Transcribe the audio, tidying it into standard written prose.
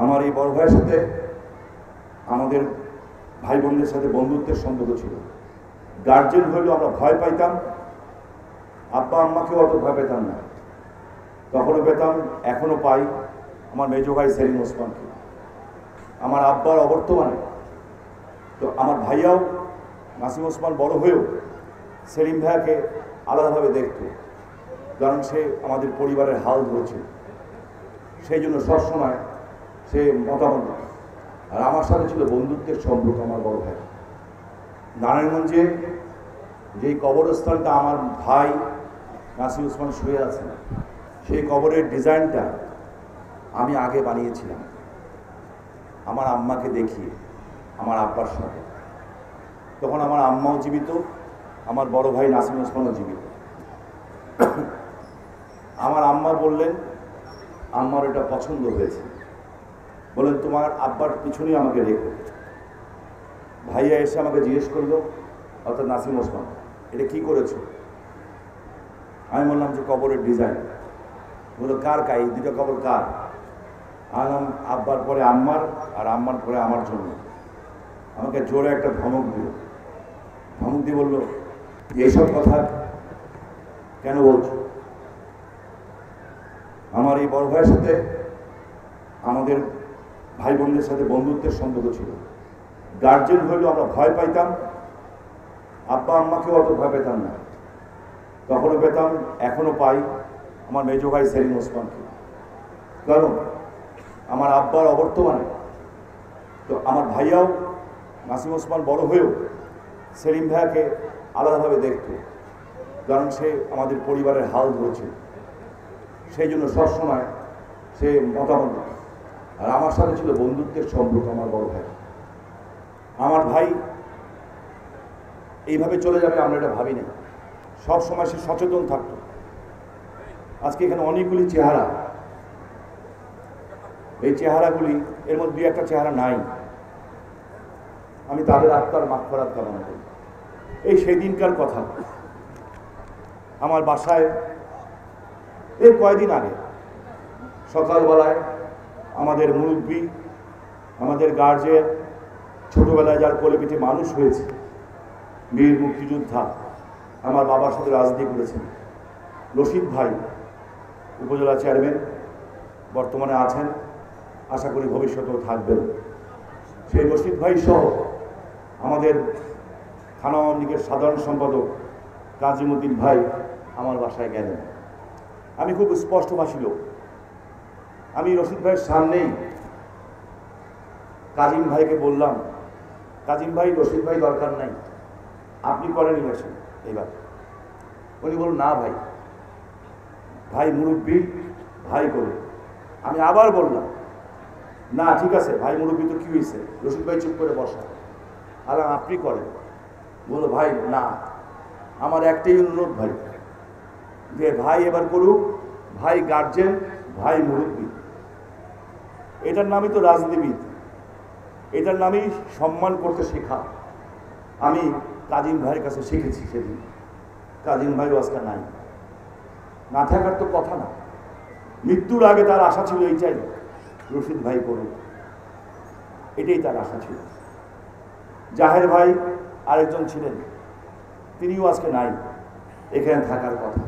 আমার এই বড় ভাইয়ের সাথে আমাদের ভাই বোনদের সাথে বন্ধুত্বের সম্পর্ক ছিল। গার্জেন হইলেও আমরা ভয় পাইতাম, আব্বা আম্মাকেও অত ভয় পেতাম না। তখনও পেতাম, এখনও পাই আমার মেজো ভাই সেলিম ওসমানকে, আমার আব্বার অবর্তমানে। তো আমার ভাইয়াও নাসিম ওসমান বড় হয়েও সেলিম ভাইয়াকে আলাদাভাবে দেখত, কারণ সে আমাদের পরিবারের হাল ধরেছিল। সেই জন্য সবসময় সে মতামত দেয়। আর আমার সাথে ছিল বন্ধুত্বের সম্পর্ক। আমার বড় ভাই নারায়ণগঞ্জে যেই কবরস্থানটা আমার ভাই নাসিম ওসমান শুয়ে আছে, সেই কবরের ডিজাইনটা আমি আগে বানিয়েছিলাম আমার আম্মাকে দেখিয়ে, আমার আব্বার সাথে। তখন আমার আম্মাও জীবিত, আমার বড় ভাই নাসিম ওসমানও জীবিত। আমার আম্মা বললেন, আম্মার এটা পছন্দ হয়েছে, বলেন তোমার আব্বার পিছনেই আমাকে রেখো। ভাইয়া এসে আমাকে জিজ্ঞেস করলো, অর্থাৎ নাসিম ওসমান, এটা কি করেছো? আমি বললাম যে কবরের ডিজাইন। বললো কার এই দুটো কবর কার? আনলাম আব্বার পরে আম্মার, আর আম্মার পরে আমার জন্য। আমাকে জোরে একটা ধমক দিল। ধমক দিয়ে বললো, এইসব কথা কেন বলছো? আমার এই বড় ভাইয়ের সাথে আমাদের ভাই বোনদের সাথে বন্ধুত্বের সম্পর্ক ছিল। গার্জেন হইলেও আমরা ভয় পাইতাম, আব্বা আম্মাকেও অত ভয় পেতাম না। তখনও পেতাম, এখনও পাই আমার মেজো ভাই সেলিম ওসমানকে, কারণ আমার আব্বার অবর্তমানে। তো আমার ভাইয়াও নাসিম ওসমান বড় হয়েও সেলিম ভাইয়াকে আলাদাভাবে দেখত, কারণ সে আমাদের পরিবারের হাল ধরেছিল। সেই জন্য সবসময় সে মতামত দেয়। আর আমার সাথে ছিল বন্ধুত্বের সম্পর্ক। আমার বড় ভাই, আমার ভাই এইভাবে চলে যাবে আমরা এটা ভাবি না। সবসময় সে সচেতন থাকতো। আজকে এখানে অনেকগুলি চেহারা, এই চেহারাগুলি, এর মধ্যে দুই একটা চেহারা নাই। আমি তাদের আত্মার মাগফিরাত কামনা করি। এই সেই দিনকার কথা, আমার বাসায় এই কয়েকদিন আগে সকালবেলায় আমাদের মুরব্বী, আমাদের গার্জেন, ছোটবেলায় যার কোলে পিঠে মানুষ হয়েছে, বীর মুক্তিযোদ্ধা, আমার বাবার সাথে রাজনীতি করেছেন, রশিদ ভাই উপজেলা চেয়ারম্যান বর্তমানে আছেন, আশা করি ভবিষ্যতেও থাকবেন। সেই রশিদ ভাই সহ আমাদের থানা আওয়ামী লীগের সাধারণ সম্পাদক কাজিমুদ্দিন ভাই আমার বাসায় গেলেন। আমি খুব স্পষ্টভাষী লোক। আমি রশিদ ভাইয়ের সামনেই কাজিম ভাইকে বললাম, কাজিম ভাই, রশিদ ভাই দরকার নাই, আপনি করেন ইলেকশন এবার। উনি বলুন, না ভাই, ভাই মুরব্বী, ভাই করুন। আমি আবার বললাম, না ঠিক আছে ভাই মুরব্বী, তো কি হয়েছে? রশিদ ভাই চুপ করে বসা। আর আপনি করেন। বললো, ভাই না, আমার একটাই অনুরোধ ভাই, যে ভাই এবার করুক, ভাই গার্জেন, ভাই মুরব্বী। এটার নামই তো রাজনীতিবিদ, এটার নামই সম্মান করতে শেখা। আমি কাজিম ভাইয়ের কাছে শিখেছি সেদিন। কাজিম ভাইও আজকে নাই, না থাকার তো কথা না। মৃত্যুর আগে তার আশা ছিল এইটাই, রশিদ ভাই করুক, এটাই তার আশা ছিল। জাহের ভাই আরেকজন ছিলেন, তিনিও আজকে নাই, এখানে থাকার কথা।